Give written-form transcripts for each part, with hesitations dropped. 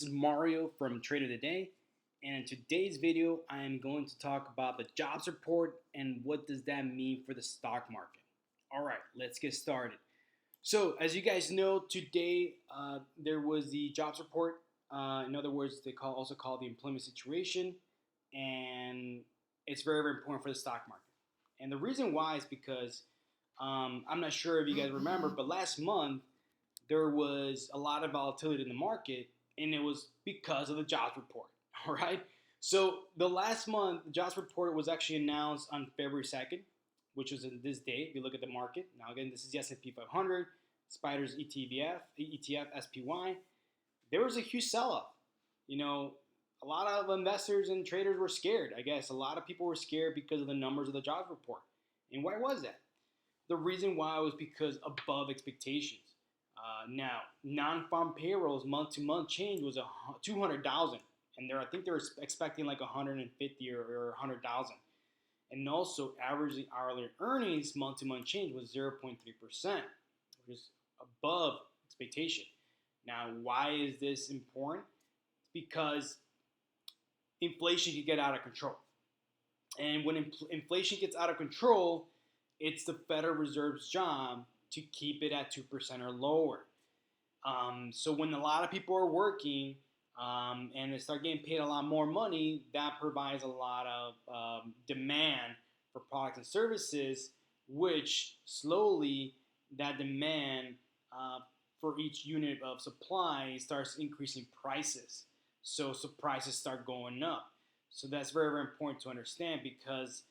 This is Mario from Trader Today, and in today's video, I am going to talk about the jobs report and what does that mean for the stock market. All right, let's get started. So, as you guys know, today there was the jobs report. In other words, they also call the employment situation, and it's very, very important for the stock market. And the reason why is because I'm not sure if you guys remember, but last month there was a lot of volatility in the market, and it was because of the jobs report. All right. So the last month, the jobs report was actually announced on February 2nd, which was in this day. If you look at the market now, again, this is the S&P 500, Spiders ETF, SPY. There was a huge sell-off. You know, a lot of investors and traders were scared. I guess a lot of people were scared because of the numbers of the jobs report. And why was that? The reason why was because above expectations. Now, non-farm payrolls month-to-month change was 200,000, and I think they were expecting like 150 or 100,000. And also, average hourly earnings month-to-month change was 0.3%, which is above expectation. Now, why is this important? Because inflation can get out of control, and when inflation gets out of control, it's the Federal Reserve's job to keep it at 2% or lower. So when a lot of people are working and they start getting paid a lot more money, that provides a lot of demand for products and services, which slowly that demand for each unit of supply starts increasing prices. So prices start going up. So that's very, very important to understand because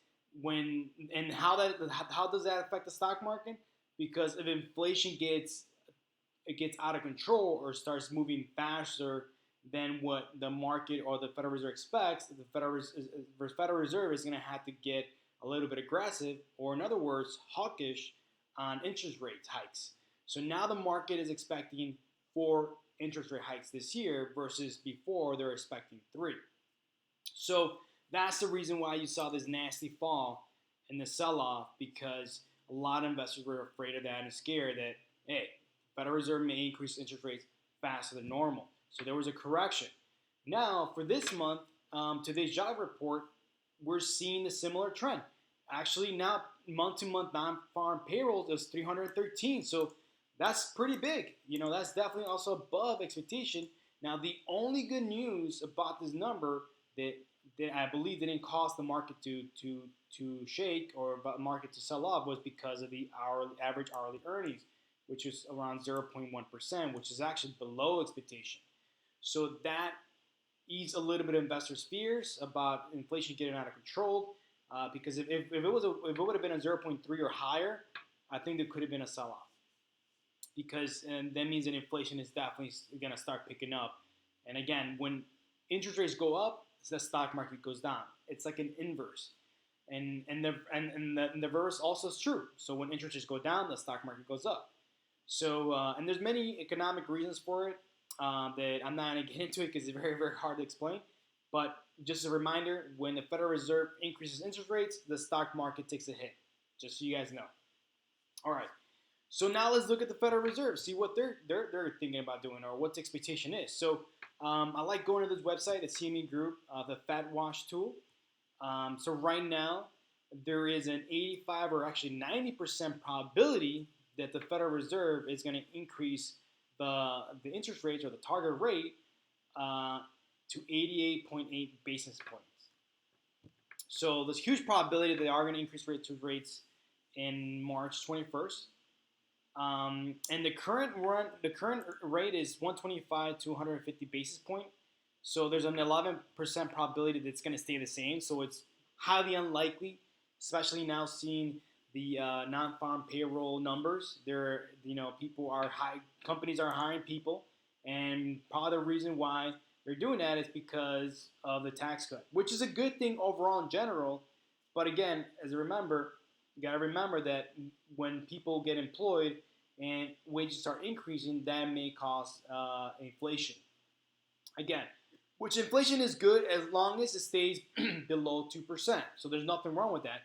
how does that affect the stock market? Because if inflation gets out of control or starts moving faster than what the market or the Federal Reserve expects, the Federal Reserve is going to have to get a little bit aggressive, or in other words, hawkish on interest rate hikes. So now the market is expecting 4 interest rate hikes this year versus before they're expecting 3. So that's the reason why you saw this nasty fall in the sell-off, because a lot of investors were afraid of that and scared that, hey, Federal Reserve may increase interest rates faster than normal. So there was a correction. Now, for this month, today's job report, we're seeing a similar trend. Actually, now month-to-month non-farm payrolls is 313. So that's pretty big. That's definitely also above expectation. Now, the only good news about this number that I believe didn't cause the market to shake or the market to sell off was because of the average hourly earnings, which is around 0.1%, which is actually below expectation. So that eased a little bit of investors' fears about inflation getting out of control. Because if it would have been a 0.3 or higher, I think there could have been a sell-off. And that means that inflation is definitely going to start picking up. And again, when interest rates go up, the stock market goes down. It's like an inverse. And the reverse also is true. So when interest rates go down, the stock market goes up. So and there's many economic reasons for it that I'm not going to get into it because it's very, very hard to explain. But just a reminder, when the Federal Reserve increases interest rates, the stock market takes a hit. Just so you guys know. All right. So now let's look at the Federal Reserve, see what they're thinking about doing or what the expectation is. So I like going to this website, the CME Group, the FedWatch tool. So right now, there is an 85 or actually 90% probability that the Federal Reserve is going to increase the interest rates or the target rate to 88.8 basis points. So there's huge probability that they are going to increase rates in March 21st. And the current rate is 125 to 150 basis point. So there's an 11% probability that it's going to stay the same. So it's highly unlikely, especially now seeing the non-farm payroll numbers. Companies are hiring people, and part of the reason why they're doing that is because of the tax cut, which is a good thing overall in general. But again, you got to remember that when people get employed and wages start increasing, that may cause inflation. Again, which inflation is good as long as it stays below 2%. So there's nothing wrong with that.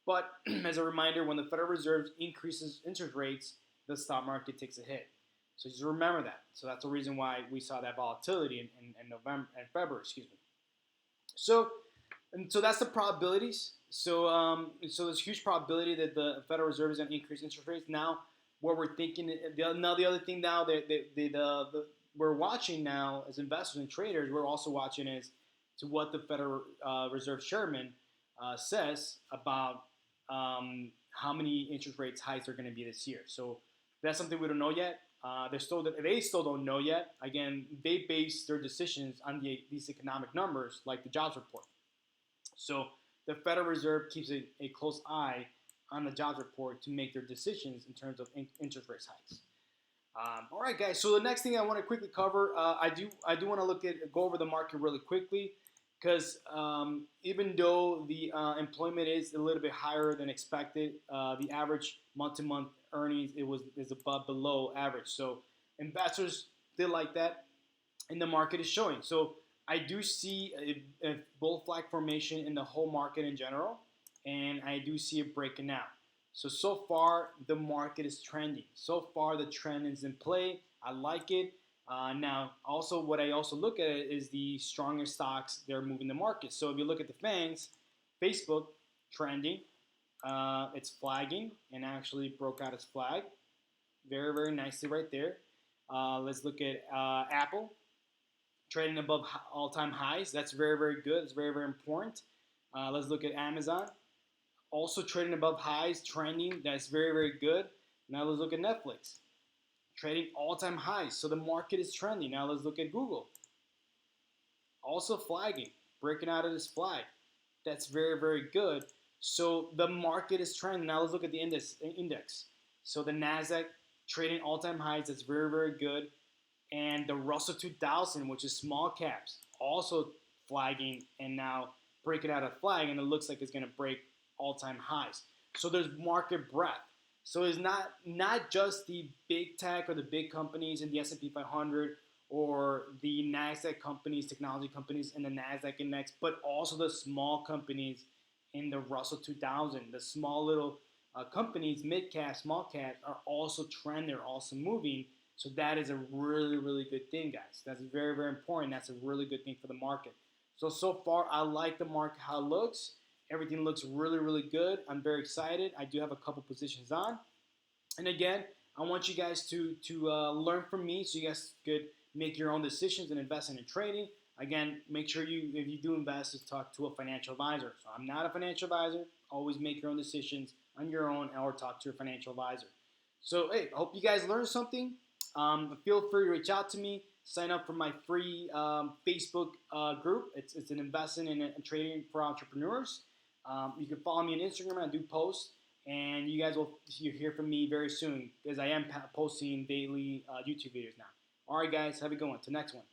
But as a reminder, when the Federal Reserve increases interest rates, the stock market takes a hit. So just remember that. So that's the reason why we saw that volatility in November and February, excuse me. So that's the probabilities. So there's huge probability that the Federal Reserve is going to increase interest rates. Now, what we're thinking, the other thing now that we're watching now as investors and traders, we're also watching is to what the Federal Reserve Chairman says about how many interest rates hikes are going to be this year. So that's something we don't know yet. They still don't know yet. Again, they base their decisions on these economic numbers, like the jobs report. So the Federal Reserve keeps a close eye on the jobs report to make their decisions in terms of interest rate hikes. All right, guys. So the next thing I want to quickly cover, I do want to go over the market really quickly, because even though the employment is a little bit higher than expected, the average month-to-month earnings is below average. So investors did like that, and the market is showing. So I do see a bull flag formation in the whole market in general, and I do see it breaking out. So far the market is trending. So far the trend is in play. I like it. Now, also what I also look at is the stronger stocks that are moving the market. So if you look at the FANGs, Facebook trending, it's flagging and actually broke out its flag very, very nicely right there. Let's look at Apple trading above all-time highs. That's very, very good. It's very, very important. Let's look at Amazon, also trading above highs, trending. That's very, very good. Now let's look at Netflix, trading all-time highs. So the market is trending. Now let's look at Google, also flagging, breaking out of this flag. That's very, very good. So the market is trending. Now let's look at the index. So the Nasdaq trading all-time highs. That's very, very good. And the Russell 2000, which is small caps, also flagging and now breaking out a flag, and it looks like it's going to break all-time highs. So there's market breadth. So it's not just the big tech or the big companies in the S&P 500 or the Nasdaq companies, technology companies in the Nasdaq index, but also the small companies in the Russell 2000. The small little companies, mid cap, small cap, are also trending, they're also moving. So that is a really, really good thing, guys. That's very, very important. That's a really good thing for the market. So far, I like the market, how it looks. Everything looks really, really good. I'm very excited. I do have a couple positions on. And again, I want you guys to learn from me so you guys could make your own decisions and invest in trading. Again, make sure if you do invest, to talk to a financial advisor. So I'm not a financial advisor. Always make your own decisions on your own, or talk to your financial advisor. So, hey, I hope you guys learned something. Feel free to reach out to me. Sign up for my free Facebook group. It's an investing and trading for entrepreneurs. You can follow me on Instagram. I do post, and you guys will hear from me very soon, because I am posting daily YouTube videos now. All right, guys, have a good one. Till next one.